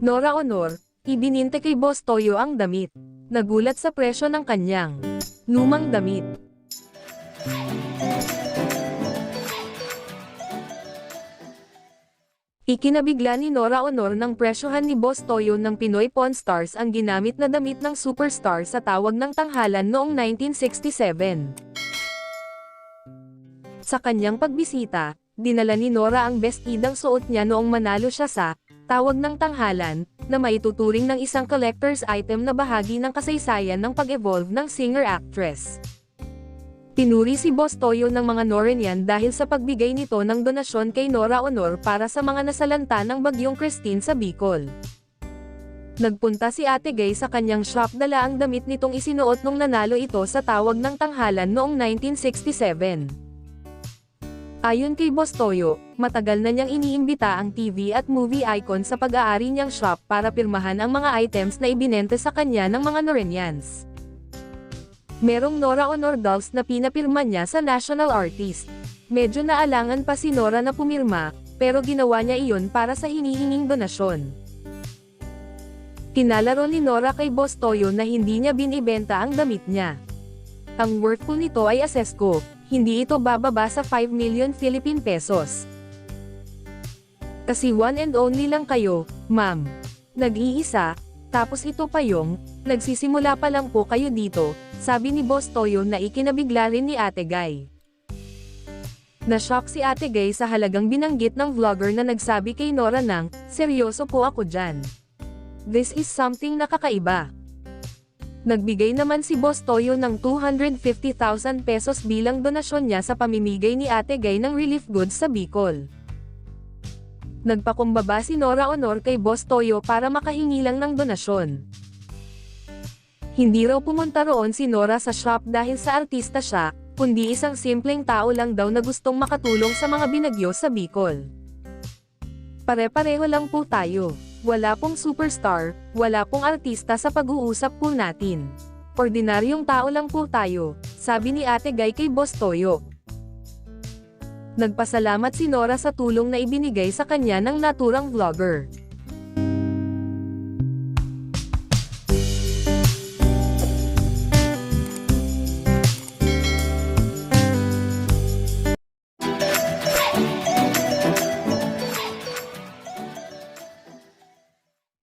Nora Honor, ibininte kay Boss Toyo ang damit. Nagulat sa presyo ng kanyang lumang damit. Ikinabigla ni Nora Honor ng presyohan ni Boss Toyo ng Pinoy Pawn Stars ang ginamit na damit ng superstar sa tawag ng tanghalan noong 1967. Sa kanyang pagbisita, dinala ni Nora ang bestidang suot niya noong manalo siya sa tawag ng tanghalan, na maituturing ng isang collector's item na bahagi ng kasaysayan ng pag-evolve ng singer-actress. Pinuri si Boss Toyo ng mga Norenian dahil sa pagbigay nito ng donasyon kay Nora Honor para sa mga nasalanta ng Bagyong Christine sa Bicol. Nagpunta si Ate Gay sa kanyang shop, dala ang damit nitong isinuot nung nanalo ito sa tawag ng tanghalan noong 1967. Ayon kay Boss Toyo, matagal na niyang iniimbita ang TV at movie icon sa pag-aari niyang shop para pirmahan ang mga items na ibinenta sa kanya ng mga Norenians. Merong Nora Honor dolls na pinapirma niya sa national artist. Medyo naalangan pa si Nora na pumirma, pero ginawa niya iyon para sa hinihinging donasyon. Kinalaro ni Nora kay Boss Toyo na hindi niya binibenta ang damit niya. Ang worth po nito ay assess ko, hindi ito bababa sa 5 million Philippine pesos. Kasi one and only lang kayo, ma'am. Nag-iisa, tapos ito pa yung, nagsisimula pa lang po kayo dito, sabi ni Boss Toyo na ikinabigla rin ni Ate Gay. Na-shock si Ate Gay sa halagang binanggit ng vlogger na nagsabi kay Nora ng, seryoso po ako dyan. This is something nakakaiba. Nagbigay naman si Boss Toyo ng 250,000 pesos bilang donasyon niya sa pamimigay ni Ate Gay ng relief goods sa Bicol. Nagpakumbaba si Nora Honor kay Boss Toyo para makahingi lang ng donasyon. Hindi raw pumunta roon si Nora sa shop dahil sa artista siya, kundi isang simpleng tao lang daw na gustong makatulong sa mga binagyo sa Bicol. Pare-pareho lang po tayo. Wala pong superstar, wala pong artista sa pag-uusap po natin. Ordinaryong tao lang po tayo, sabi ni Ate Gay kay Boss Toyo. Nagpasalamat si Nora sa tulong na ibinigay sa kanya ng naturang vlogger.